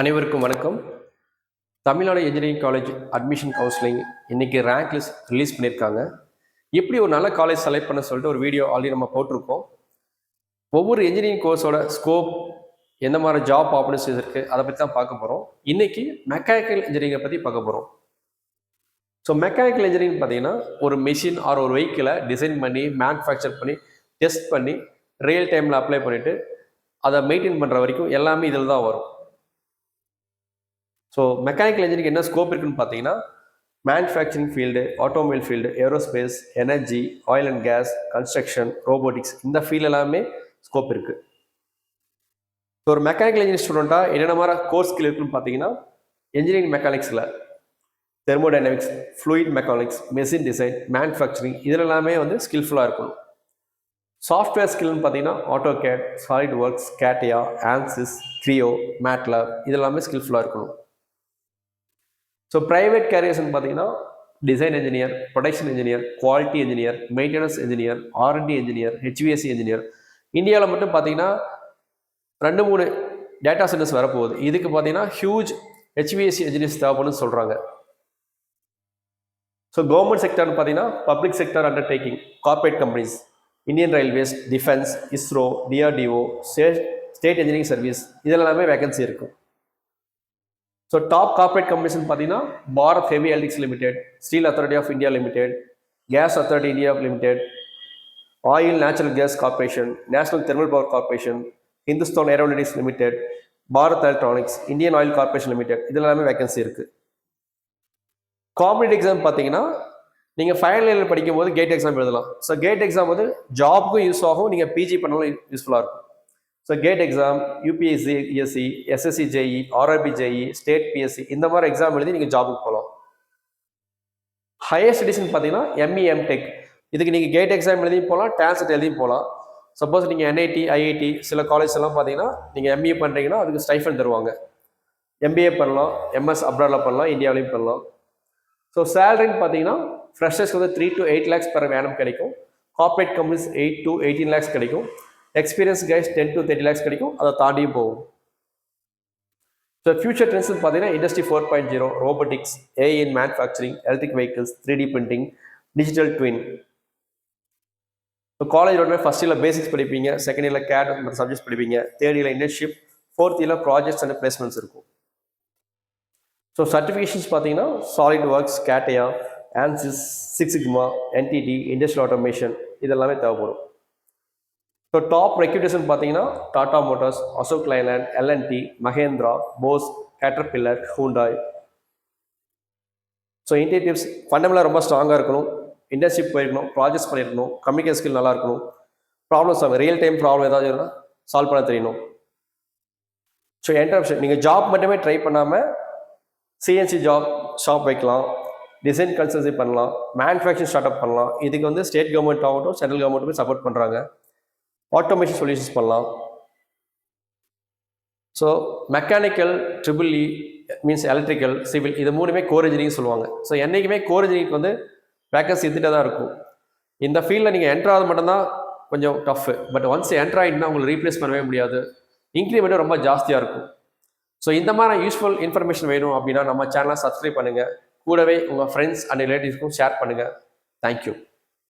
அனைவருக்கும் வணக்கம். Tamil Nadu engineering college admission counselling இன்னைக்கு ரேங்க் லிஸ்ட் ரிலீஸ் பண்ணியிருக்காங்க. எப்படி ஒரு நல்ல காலேஜ் செலக்ட் பண்ண சொல்லிட்டு ஒரு வீடியோ ஆல்ரெடி நம்ம போட்டிருக்கோம். ஒவ்வொரு இன்ஜினியரிங் கோர்ஸோட ஸ்கோப், எந்த மாதிரி ஜாப் ஆப்பர்ச்சுனிட்டிஸ் இருக்குது, அதை பற்றி தான் பார்க்க போகிறோம். இன்னைக்கு மெக்கானிக்கல் இன்ஜினியரிங்கை பற்றி பார்க்க போகிறோம். ஸோ மெக்கானிக்கல் இன்ஜினியரிங் பார்த்தீங்கன்னா ஒரு மிஷின் ஆர் ஒரு வெஹிக்கிளை டிசைன் பண்ணி மேனுஃபேக்சர் பண்ணி டெஸ்ட் பண்ணி ரியல் டைமில் அப்ளை பண்ணிவிட்டு அதை மெயின்டைன் பண்ணுற வரைக்கும் எல்லாமே இதில் தான் வரும். ஸோ மெக்கானிக்கல் இன்ஜினியரிங் என்ன ஸ்கோப் இருக்குன்னு பார்த்தீங்கன்னா manufacturing field, automobile field, aerospace, energy, oil and gas, construction, robotics, இந்த ஃபீல்டு எல்லாமே ஸ்கோப் இருக்குது. ஸோ ஒரு மெக்கானிக்கல் இன்ஜினியரிங் ஸ்டூடெண்ட்டாக என்னென்ன மாதிரி கோர்ஸ் ஸ்கில் இருக்குன்னு பார்த்தீங்கன்னா இன்ஜினியரிங் மெக்கானிக்ஸில் thermodynamics, fluid mechanics, machine design, manufacturing, இதில் எல்லாமே ஸ்கில்ஃபுல்லாக இருக்கணும். சாஃப்ட்வேர் ஸ்கில்னு பார்த்தீங்கன்னா AutoCAD, solid works, CATIA, ஆன்சிஸ், கிரியோ, MATLAB, இது எல்லாமே ஸ்கில்ஃபுல்லாக இருக்கணும். ஸோ ப்ரைவேட் கேரியர்ஸ்ன்னு பார்த்தீங்கன்னா design engineer, production engineer, quality engineer, maintenance engineer, R&D engineer, HVAC engineer. இந்தியாவில் மட்டும் பார்த்தீங்கன்னா 2-3 டேட்டா சென்டர்ஸ் வரப்போகுது. இதுக்கு பார்த்தீங்கன்னா ஹியூஜ் HVAC இன்ஜினியர்ஸ் தேவைப்படுன்னு சொல்கிறாங்க. ஸோ கவர்மெண்ட் செக்டர்னு பார்த்தீங்கன்னா public sector undertaking, corporate companies, Indian railways, defence, ISRO, DRDO, state engineering service, இதில் எல்லாமே வேகன்சி இருக்கும். ஸோ டாப் கார்பரேட் கம்பெனிஸ்னு பார்த்தீங்கன்னா Bharat heavy electricals limited, steel authority of India limited, gas authority India limited, oil natural gas corporation, national thermal power corporation, Hindustan aeronautics limited, Bharat electronics, Indian oil corporation limited, இதில் எல்லாமே வேகன்சி இருக்குது. Competitive exam பார்த்தீங்கன்னா நீங்கள் final year படிக்கும்போது GATE exam எழுதலாம். So GATE exam ஜாப்க்கும் use ஆகும், நீங்கள் பிஜி பண்ணாலும் யூஸ்ஃபுல்லாக இருக்கும். So GATE exam, UPSC, ESC, SSC JE, RRB JE, state PSC, இந்த மாதிரி எக்ஸாம் எழுதி நீங்கள் ஜாபுக்கு போகலாம். ஹையர் ஸ்டடீஸ்ன்னு பார்த்தீங்கன்னா ME, MTech, இதுக்கு நீங்கள் கேட் எக்ஸாம் எழுதியும் போகலாம், டான்செட் எழுதியும் போகலாம். சப்போஸ் நீங்கள் NIT, IIT சில காலேஜ் எல்லாம் பார்த்தீங்கன்னா நீங்கள் ME பண்ணுறீங்கன்னா அதுக்கு ஸ்டைஃபன் தருவாங்க. MBA பண்ணலாம், MS அப்ராடில் பண்ணலாம், இந்தியாவிலையும் பண்ணலாம். ஸோ சேலரின்னு பார்த்தீங்கன்னா ஃப்ரெஷர்ஸ்க்கு 3 to 8 lakhs per annum கிடைக்கும். கார்பரேட் கம்பெனிஸ் 8 to 18 lakhs கிடைக்கும். எக்ஸ்பீரியன்ஸ் கைஸ் 10 to 30 lakhs கிடைக்கும். அதை தாண்டியும் போகும். ஸோ ஃபியூச்சர் ட்ரெண்ட்ஸ்னு பார்த்தீங்கன்னா industry 4.0, robotics, AI in manufacturing, electric vehicles, 3D printing, digital twin. So காலேஜோட ஃபர்ஸ்ட் இயரில் பேசிக்ஸ் படிப்பீங்க, செகண்ட் இயரில் CAD மற்றும் சப்ஜெக்ட்ஸ் படிப்பீங்க, தேர்ட் இயரில் இன்டர்ன்ஷிப், ஃபோர்த் இயரில் ப்ராஜெக்ட்ஸ் அண்ட் பிளேஸ்மெண்ட்ஸ் இருக்கும். ஸோ சர்டிஃபிகேஷன்ஸ் பார்த்தீங்கன்னா SolidWorks, CATIA, ANSYS, 6 Sigma, NTT, industrial automation, இதெல்லாமே தேவைப்படும். ஸோ டாப் ரெக்யூட்டேஷன் பார்த்தீங்கன்னா Tata Motors, Ashok Leyland, L&T, Mahindra, Bosch, Caterpillar, Hyundai. So interviews ஃபண்டமெண்டலாக ரொம்ப ஸ்ட்ராங்காக இருக்கணும், இண்டஸ்ட்ரிப் போயிருக்கணும், ப்ராஜெக்ட்ஸ் பண்ணியிருக்கணும், கம்யூனிகேஷன் ஸ்கில் நல்லா இருக்கணும், problem solve, real time problem ஏதாவது இருந்தால் சால்வ் பண்ண தெரியணும். ஸோ என்டர்பிரனர் நீங்கள் ஜாப் மட்டுமே ட்ரை பண்ணாமல் CNC ஜாப் ஷாப் வைக்கலாம், டிசைன் கன்சல்சி பண்ணலாம், மேனுஃபேக்சரிங் ஸ்டார்ட் அப் பண்ணலாம். இதுக்கு ஸ்டேட் கவர்மெண்ட் ஆகட்டும், சென்ட்ரல் கவர்மெண்ட்டுமே சப்போர்ட் பண்ணுறாங்க. ஆட்டோமேஷன் சொல்யூஷன்ஸ் பண்ணலாம். So mechanical, EEE means electrical, civil, இது மூணுமே கோர் இன்ஜினியரிங் சொல்லுவாங்க. ஸோ என்றைக்குமே கோர் இன்ஜினியரிங் வேக்கன்சி இருந்துகிட்டே தான் இருக்கும். இந்த ஃபீல்டில் நீங்கள் என்ட்ரு ஆகிறது மட்டும்தான் கொஞ்சம் டஃப். பட் ஒன்ஸ் என்ட்ரு ஆகிட்டுனா உங்களுக்கு ரீப்ளேஸ் பண்ணவே முடியாது, இன்க்ரிமெண்ட்டும் ரொம்ப ஜாஸ்தியாக இருக்கும். ஸோ இந்த மாதிரி யூஸ்ஃபுல் இன்ஃபர்மேஷன் வேணும் அப்படின்னா நம்ம சேனலை சப்ஸ்கிரைப் பண்ணுங்கள், கூடவே உங்கள் ஃப்ரெண்ட்ஸ் அண்ட் ரிலேட்டிவ்ஸ்க்கும் ஷேர் பண்ணுங்கள். தேங்க்யூ.